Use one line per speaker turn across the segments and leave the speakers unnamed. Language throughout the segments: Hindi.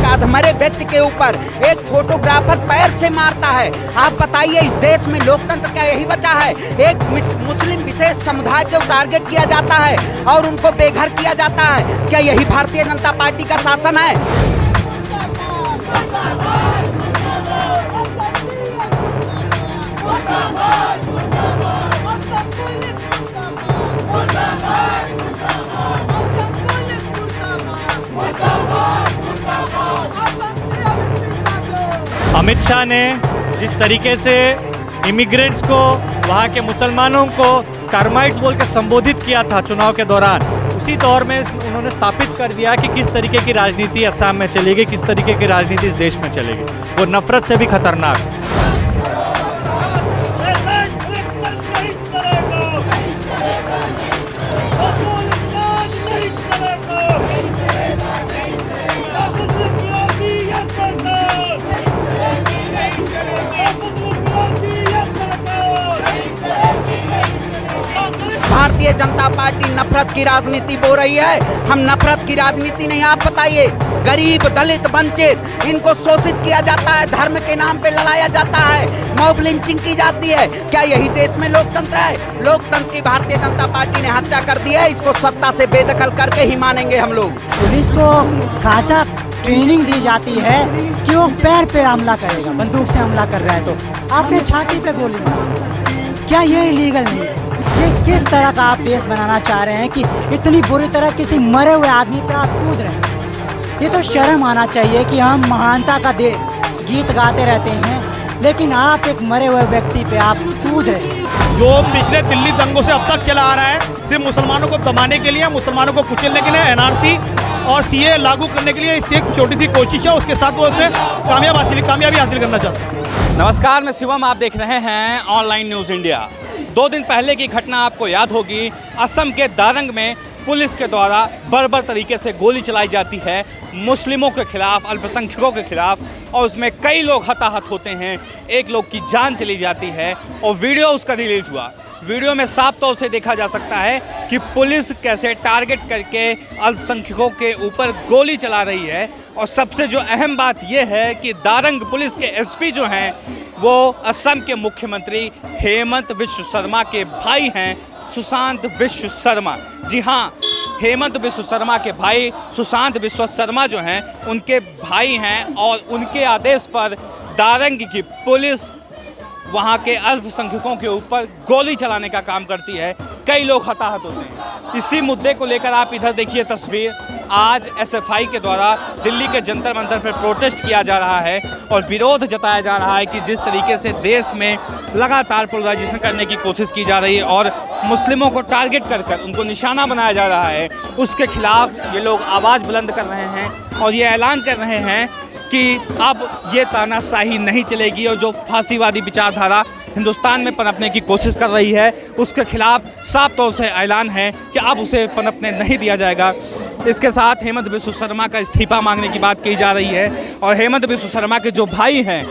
एक अधमरे व्यक्ति के ऊपर एक फोटोग्राफर पैर से मारता है। आप बताइए, इस देश में लोकतंत्र क्या यही बचा है? एक मुस्लिम विशेष समुदाय को टारगेट किया जाता है और उनको बेघर किया जाता है। क्या यही भारतीय जनता पार्टी का शासन है?
अमित शाह ने जिस तरीके से इमिग्रेंट्स को, वहाँ के मुसलमानों को टर्माइट्स बोल के संबोधित किया था चुनाव के दौरान, उसी दौर में उन्होंने स्थापित कर दिया कि किस तरीके की राजनीति असम में चलेगी, किस तरीके की राजनीति इस देश में चलेगी। वो नफरत से भी खतरनाक।
भारतीय जनता पार्टी नफरत की राजनीति बोल रही है। हम नफरत की राजनीति नहीं। आप बताइए, गरीब, दलित, वंचित, इनको शोषित किया जाता है, धर्म के नाम पे लड़ाया जाता है, मॉब लिंचिंग की जाती है। क्या यही देश में लोकतंत्र है? लोकतंत्र की भारतीय जनता पार्टी ने हत्या कर दी है। इसको सत्ता से बेदखल करके ही मानेंगे हम लोग।
पुलिस को खासा ट्रेनिंग दी जाती है कि वो पैर पे हमला करेगा, बंदूक से हमला कर रहा है तो आपने छाती पे गोली मारी। क्या ये इलीगल नहीं है? ये किस तरह का आप देश बनाना चाह रहे हैं कि इतनी बुरी तरह किसी मरे हुए आदमी पे आप कूद रहे हैं? ये तो शर्म आना चाहिए कि हम महानता का गीत गाते रहते हैं, लेकिन आप एक मरे हुए व्यक्ति पे आप कूद रहे हैं।
जो पिछले दिल्ली दंगों से अब तक चला आ रहा है, सिर्फ मुसलमानों को दबाने के लिए, मुसलमानों को कुचलने के लिए एनआरसी और सीए लागू करने के लिए एक छोटी सी कोशिश है, उसके साथ वो उसमें कामयाबी हासिल करना चाहते हैं।
नमस्कार, मैं शिवम, आप देख रहे हैं ऑनलाइन न्यूज़ इंडिया। 2 दिन पहले की घटना आपको याद होगी। असम के दारंग में पुलिस के द्वारा बर्बर तरीके से गोली चलाई जाती है मुस्लिमों के खिलाफ, अल्पसंख्यकों के खिलाफ, और उसमें कई लोग हताहत होते हैं, एक लोग की जान चली जाती है और वीडियो उसका रिलीज़ हुआ। वीडियो में साफ तौर से देखा जा सकता है कि पुलिस कैसे टारगेट करके अल्पसंख्यकों के ऊपर गोली चला रही है। और सबसे जो अहम बात यह है कि दारंग पुलिस के एसपी जो हैं वो असम के मुख्यमंत्री हेमंत बिश्व शर्मा के भाई हैं, सुशांत बिश्व शर्मा। जी हाँ, हेमंत बिश्व शर्मा के भाई सुशांत बिश्व शर्मा जो हैं उनके भाई हैं, और उनके आदेश पर दारंग की पुलिस वहाँ के अल्पसंख्यकों के ऊपर गोली चलाने का काम करती है। कई लोग हताहत होते हैं। इसी मुद्दे को लेकर आप इधर देखिए तस्वीर। आज एसएफआई के द्वारा दिल्ली के जंतर मंतर पर प्रोटेस्ट किया जा रहा है और विरोध जताया जा रहा है कि जिस तरीके से देश में लगातार पोलराइजेशन करने की कोशिश की जा रही है और मुस्लिमों को टारगेट कर उनको निशाना बनाया जा रहा है, उसके खिलाफ ये लोग आवाज़ बुलंद कर रहे हैं और ये ऐलान कर रहे हैं कि अब ये तानाशाही नहीं चलेगी और जो फांसीवादी विचारधारा हिंदुस्तान में पनपने की कोशिश कर रही है उसके खिलाफ साफ तौर से ऐलान है कि अब उसे पनपने नहीं दिया जाएगा। इसके साथ हेमंत बिश्व शर्मा का इस्तीफा मांगने की बात की जा रही है और हेमंत बिश्व शर्मा के जो भाई हैं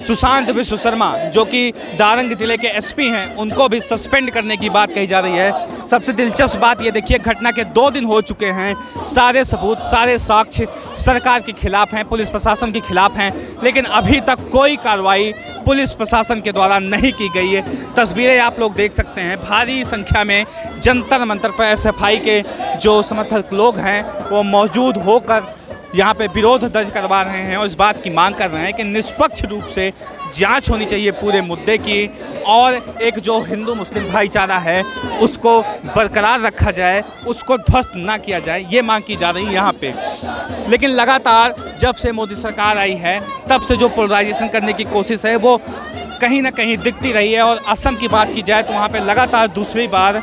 सुशांत बिश्व शर्मा, जो कि दारंग जिले के एसपी हैं, उनको भी सस्पेंड करने की बात कही जा रही है। सबसे दिलचस्प बात ये देखिए, घटना के 2 दिन हो चुके हैं, सारे सबूत, सारे साक्ष्य सरकार के खिलाफ हैं, पुलिस प्रशासन के खिलाफ हैं, लेकिन अभी तक कोई कार्रवाई पुलिस प्रशासन के द्वारा नहीं की गई है। तस्वीरें आप लोग देख सकते हैं, भारी संख्या में जंतर मंतर पर एसएफआई के जो समर्थक लोग हैं वो मौजूद होकर यहाँ पे विरोध दर्ज करवा रहे हैं और इस बात की मांग कर रहे हैं कि निष्पक्ष रूप से जांच होनी चाहिए पूरे मुद्दे की और एक जो हिंदू मुस्लिम भाईचारा है उसको बरकरार रखा जाए, उसको ध्वस्त ना किया जाए, ये मांग की जा रही है यहाँ पे। लेकिन लगातार जब से मोदी सरकार आई है तब से जो पोलराइजेशन करने की कोशिश है वो कहीं ना कहीं दिखती रही है और असम की बात की जाए तो वहाँ पर लगातार दूसरी बार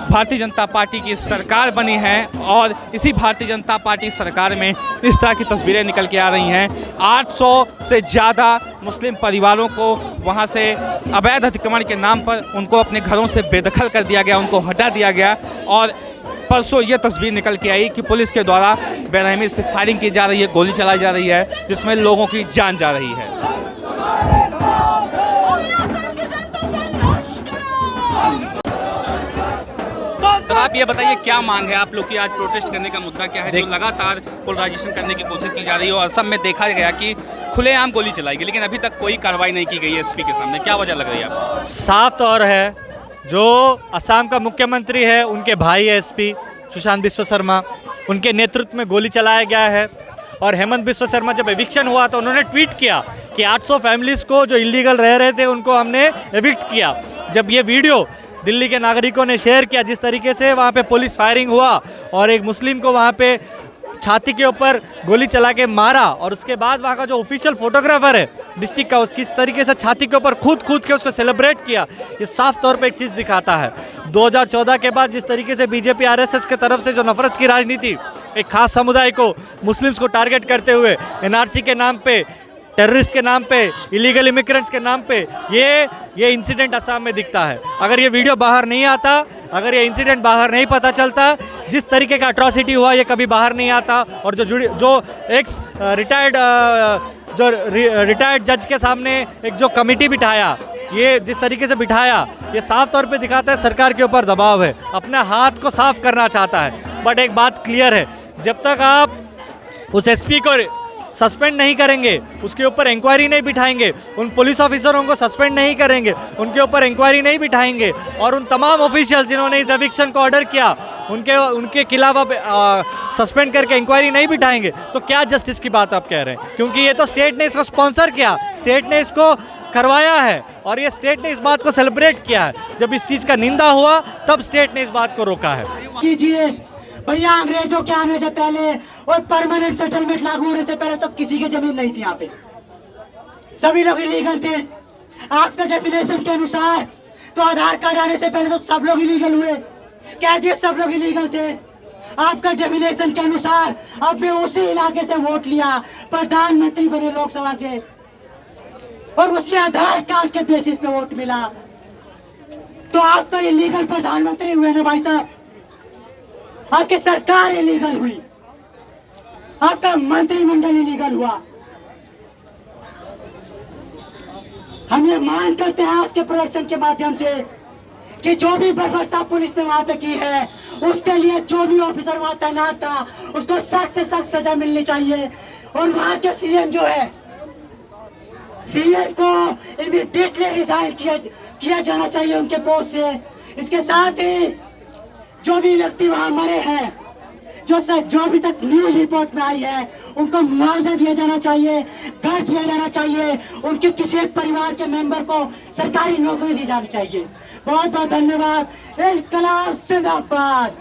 भारतीय जनता पार्टी की सरकार बनी है और इसी भारतीय जनता पार्टी सरकार में इस तरह की तस्वीरें निकल के आ रही हैं। 800 से ज़्यादा मुस्लिम परिवारों को वहां से अवैध अतिक्रमण के नाम पर उनको अपने घरों से बेदखल कर दिया गया, उनको हटा दिया गया और परसों ये तस्वीर निकल के आई कि पुलिस के द्वारा बेरहमी से फायरिंग की जा रही है, गोली चलाई जा रही है जिसमें लोगों की जान जा रही है। आप ये बताइए क्या मांग है आप लोग की? आज प्रोटेस्ट करने का मुद्दा क्या है जो लगातार पोलराइजेशन करने की कोशिश की जा रही है? और असम में देखा गया कि खुलेआम गोली चलाई गई, लेकिन अभी तक कोई कार्रवाई नहीं की गई है एसपी के सामने। क्या वजह लग रही है आपको?
साफ तौर है, जो असम का मुख्यमंत्री है, उनके भाई है एसपी सुशांत बिश्व शर्मा, उनके नेतृत्व में गोली चलाया गया है। और हेमंत बिश्व शर्मा जब एविक्शन हुआ तो उन्होंने ट्वीट किया कि 800 फैमिलीज़ को जो इलीगल रह रहे थे उनको हमने एविक्ट किया। जब ये वीडियो दिल्ली के नागरिकों ने शेयर किया, जिस तरीके से वहाँ पे पुलिस फायरिंग हुआ और एक मुस्लिम को वहाँ पे छाती के ऊपर गोली चला के मारा, और उसके बाद वहाँ का जो ऑफिशियल फोटोग्राफर है डिस्ट्रिक्ट का, उस किस तरीके से छाती के ऊपर कूद के उसको सेलिब्रेट किया, ये साफ तौर पे एक चीज़ दिखाता है 2014 के बाद जिस तरीके से बीजेपी आरएसएस के तरफ से जो नफरत की राजनीति, एक खास समुदाय को, मुस्लिम्स को टारगेट करते हुए एनआरसी के नाम पे, टेररिस्ट के नाम पे, इलीगल इमिग्रेंट्स के नाम पे ये इंसिडेंट असम में दिखता है। अगर ये वीडियो बाहर नहीं आता, अगर ये इंसिडेंट बाहर नहीं पता चलता, जिस तरीके का अट्रॉसिटी हुआ ये कभी बाहर नहीं आता। और जो एक्स रिटायर्ड जज के सामने एक जो कमेटी बिठाया, ये जिस तरीके से बिठाया, ये साफ तौर पे दिखाता है सरकार के ऊपर दबाव है, अपने हाथ को साफ करना चाहता है। बट एक बात क्लियर है, जब तक आप उस एसपी को सस्पेंड नहीं करेंगे, उसके ऊपर इंक्वायरी नहीं बिठाएंगे, उन पुलिस ऑफिसरों को सस्पेंड नहीं करेंगे, उनके ऊपर इंक्वायरी नहीं बिठाएंगे, और उन तमाम ऑफिशियल्स जिन्होंने इस एविक्शन को ऑर्डर किया उनके खिलाफ आप सस्पेंड करके इंक्वायरी नहीं बिठाएंगे, तो क्या जस्टिस की बात आप कह रहे हैं? क्योंकि ये तो स्टेट ने इसको स्पॉन्सर किया, स्टेट ने इसको करवाया है, और ये स्टेट ने इस बात को सेलिब्रेट किया है। जब इस चीज़ का निंदा हुआ तब स्टेट ने इस बात को रोका है।
कीजिए भैया, अंग्रेजों के आने से पहले और परमानेंट सेटलमेंट लागू होने से पहले तो किसी की जमीन नहीं थी यहाँ पे, सभी लोग इलीगल थे। आपके डेफिनेशन के अनुसार तो आधार कार्ड आने से पहले तो सब लोग इलीगल हुए, कैदियत सब लोग इलीगल थे। आपका डेफिनेशन के अनुसार आपने उसी इलाके से वोट लिया, प्रधानमंत्री बने लोकसभा से, और उसी आधार कार्ड के बेसिस पे वोट मिला, तो आप तो इलीगल प्रधानमंत्री हुए ना भाई साहब। आपकी सरकार इलीगल हुई, आपका मंत्रिमंडल इलीगल हुआ। हम ये मांग करते हैं आज के प्रदर्शन के माध्यम से कि जो भी बर्बरता पुलिस ने वहां पे की है, उसके लिए जो भी ऑफिसर वहां तैनात था उसको सख्त से सख्त सजा मिलनी चाहिए। और वहां के सीएम जो है, सीएम को इमीडिएटली रिजाइन किया जाना चाहिए उनके पोस्ट से। इसके साथ ही जो भी व्यक्ति वहां मरे हैं, जो अभी तक न्यूज रिपोर्ट में आई है, उनको मुआवजा दिया जाना चाहिए, घर दिया जाना चाहिए, उनके किसी एक परिवार के मेंबर को सरकारी नौकरी दी जानी चाहिए। बहुत बहुत धन्यवाद। इनकलाब जिंदाबाद।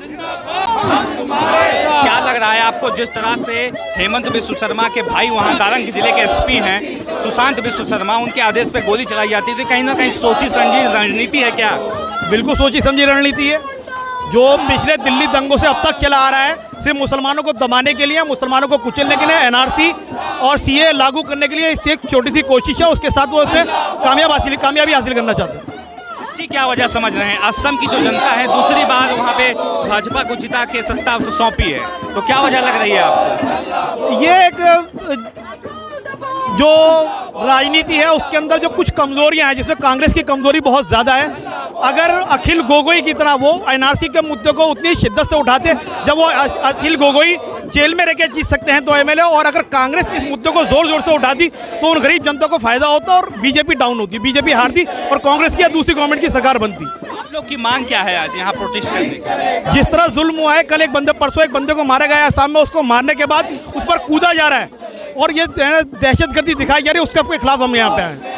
क्या लग रहा है आपको, जिस तरह से हेमंत बिश्व शर्मा के भाई वहाँ दारंग जिले के एसपी हैं सुशांत बिश्व शर्मा, उनके आदेश पे गोली चलाई जाती थी, कहीं ना कहीं सोची समझी रणनीति है क्या?
बिल्कुल सोची समझी रणनीति है। जो पिछले दिल्ली दंगों से अब तक चला आ रहा है, सिर्फ मुसलमानों को दबाने के लिए, मुसलमानों को कुचलने के लिए एनआरसी और सीए लागू करने के लिए एक छोटी सी कोशिश है, उसके साथ वो उसमें कामयाबी हासिल करना चाहते हैं।
इसकी क्या वजह समझ रहे हैं? असम की जो जनता है दूसरी बार वहाँ पे भाजपा को जिता के सत्ता सौंपी है, तो क्या वजह लग रही है आपको?
ये एक जो राजनीति है उसके अंदर जो कुछ कमजोरियां हैं, जिसमें कांग्रेस की कमजोरी बहुत ज़्यादा है। अगर अखिल गोगोई की तरह वो एनआरसी के मुद्दे को उतनी शिद्दत से उठाते, जब वो अखिल गोगोई जेल में रह के जीत सकते हैं तो एमएलए, और अगर कांग्रेस इस मुद्दे को जोर जोर से उठाती तो उन गरीब जनता को फायदा होता और बीजेपी डाउन होती, बीजेपी हारती और कांग्रेस की या दूसरी गवर्नमेंट की सरकार बनती।
आप लोग की मांग क्या है आज यहाँ प्रोटेस्ट करने की?
जिस तरह जुल्म हुआ है, कल परसों एक बंदे को मारा गया असम में, उसको मारने के बाद उस पर कूदा जा रहा है और ये दहशतगर्दी दिखाई जा रही है, उसके खिलाफ हम यहाँ पे आए।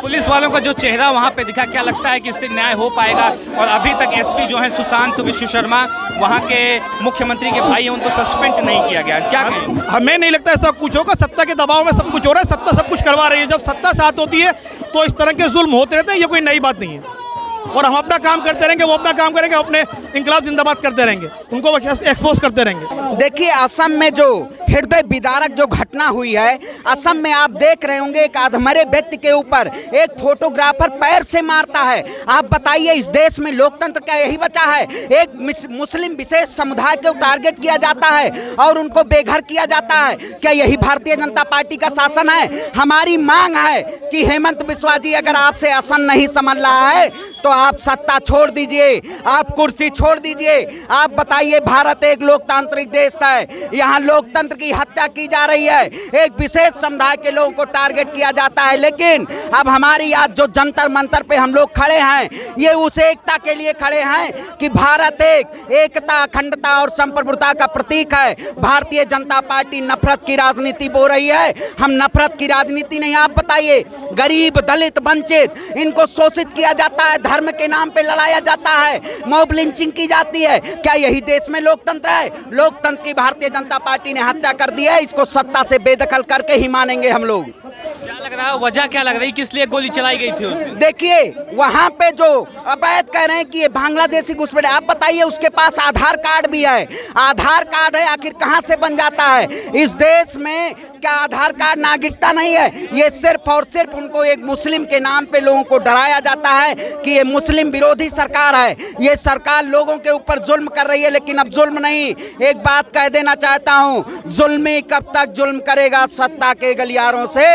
पुलिस वालों का जो चेहरा वहाँ पे दिखा, क्या लगता है कि इससे न्याय हो पाएगा? और अभी तक एसपी जो है सुशांत बिश्व शर्मा, वहाँ के मुख्यमंत्री के भाई हैं, उनको सस्पेंड नहीं किया गया, क्या कहें?
हमें नहीं लगता ऐसा कुछ होगा। सत्ता के दबाव में सब कुछ हो रहा है, सत्ता सब कुछ करवा रही है। जब सत्ता साथ होती है तो इस तरह के जुल्म होते रहते हैं, ये कोई नई बात नहीं है। और हम अपना काम करते रहेंगे, वो अपना काम करेंगे, अपने इनकलाब जिंदाबाद करते रहेंगे, उनको एक्सपोज करते रहेंगे।
देखिए, असम में जो हृदय विदारक जो घटना हुई है, असम में आप देख रहे होंगे एक अधमरे व्यक्ति के ऊपर एक फोटोग्राफर पैर से मारता है। आप बताइए, इस देश में लोकतंत्र क्या यही बचा है? एक मुस्लिम विशेष समुदाय को टारगेट किया जाता है और उनको बेघर किया जाता है। क्या यही भारतीय जनता पार्टी का शासन है? हमारी मांग है कि हेमंत बिस्वा जी, अगर आपसे आसन नहीं संभल रहा है तो आप सत्ता छोड़ दीजिए, आप कुर्सी छोड़ दीजिए। आप बताइए, भारत एक लोकतांत्रिक देश है, यहाँ लोकतंत्र की हत्या की जा रही है, एक विशेष समुदाय के लोगों को टारगेट किया जाता है। लेकिन अब हमारी आज जो जंतर मंतर पे हम लोग खड़े हैं, ये उस एकता के लिए खड़े हैं कि भारत एकता, अखंडता और संप्रभुता का प्रतीक है। भारतीय जनता पार्टी नफरत की राजनीति बोल रही है, हम नफरत की राजनीति नहीं। आप बताइए, गरीब, दलित, वंचित, इनको शोषित किया जाता है, धर्म के नाम पे लड़ाया जाता है, मॉब लिंचिंग की जाती है। क्या यही देश में लोकतंत्र है? लोकतंत्र की भारतीय जनता पार्टी ने हत्या कर दी है, इसको सत्ता से बेदखल करके ही मानेंगे हम लोग।
क्या लग रहा है, वजह क्या लग रही, किस लिए गोली चलाई गई थी उसमें?
देखिए, वहां पे जो अवैध कह रहे हैं कि ये बांग्लादेशी घुसपैठ, आप बताइए, उसके पास आधार कार्ड भी है। आधार कार्ड है, आखिर कहां से बन जाता है? इस देश में क्या आधार कार्ड नागरिकता नहीं है? ये सिर्फ और सिर्फ उनको एक मुस्लिम के नाम पे लोगों को डराया जाता है कि ये मुस्लिम विरोधी सरकार है, ये सरकार लोगों के ऊपर जुल्म कर रही है। लेकिन अब जुल्म नहीं, एक बात कह देना चाहता हूं, जुल्मी कब तक जुल्म करेगा? सत्ता के गलियारों से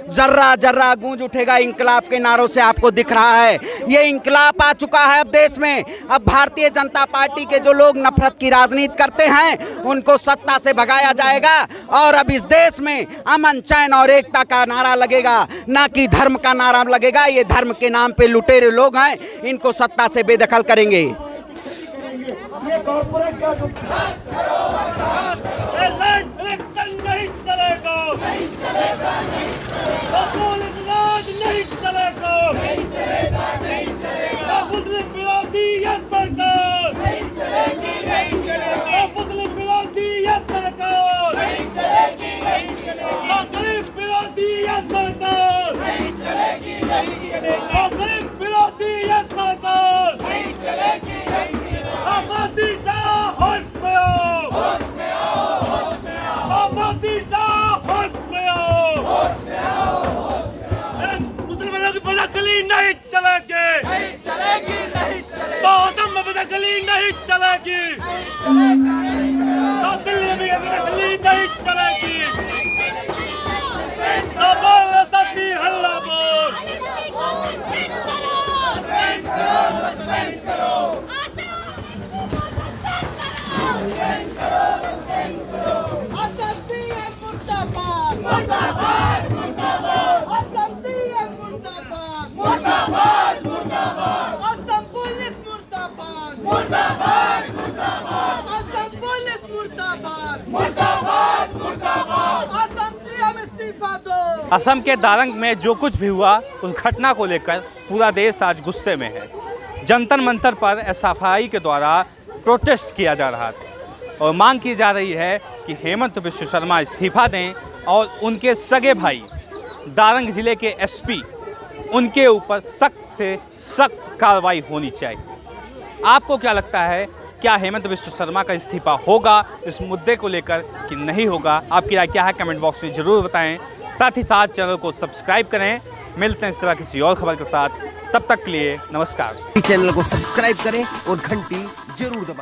जर्रा जर्रा गूंज उठेगा इंकलाब के नारों से, आपको दिख रहा है। ये इंकलाब आ चुका है अब देश में। अब भारतीय जनता पार्टी के जो लोग नफरत की राजनीति करते हैं, उनको सत्ता से भगाया जाएगा और अब इस देश में अमन, चैन और एकता का नारा लगेगा, ना कि धर्म का नारा लगेगा। ये धर्म के नाम पे लुटेरे लोग हैं, इनको सत्ता से बेदखल करेंगे।
नहीं चलेगी, तो असम में बदखली नहीं चलेगी, तो दिल्ली में बदखली नहीं चलेगी, तो बोल सती हल्ला बोल।
असम के दारंग में जो कुछ भी हुआ, उस घटना को लेकर पूरा देश आज गुस्से में है। जंतर मंतर पर एसएफआई के द्वारा प्रोटेस्ट किया जा रहा था और मांग की जा रही है कि हेमंत बिश्व शर्मा इस्तीफा दें और उनके सगे भाई दारंग जिले के एसपी, उनके ऊपर सख्त से सख्त कार्रवाई होनी चाहिए। आपको क्या लगता है, क्या हेमंत बिश्व शर्मा का इस्तीफा होगा इस मुद्दे को लेकर कि नहीं होगा? आपकी राय क्या है, कमेंट बॉक्स में ज़रूर बताएं। साथ ही साथ चैनल को सब्सक्राइब करें। मिलते हैं इस तरह किसी और खबर के साथ, तब तक के लिए नमस्कार।
चैनल को सब्सक्राइब करें और घंटी जरूर दबाएं।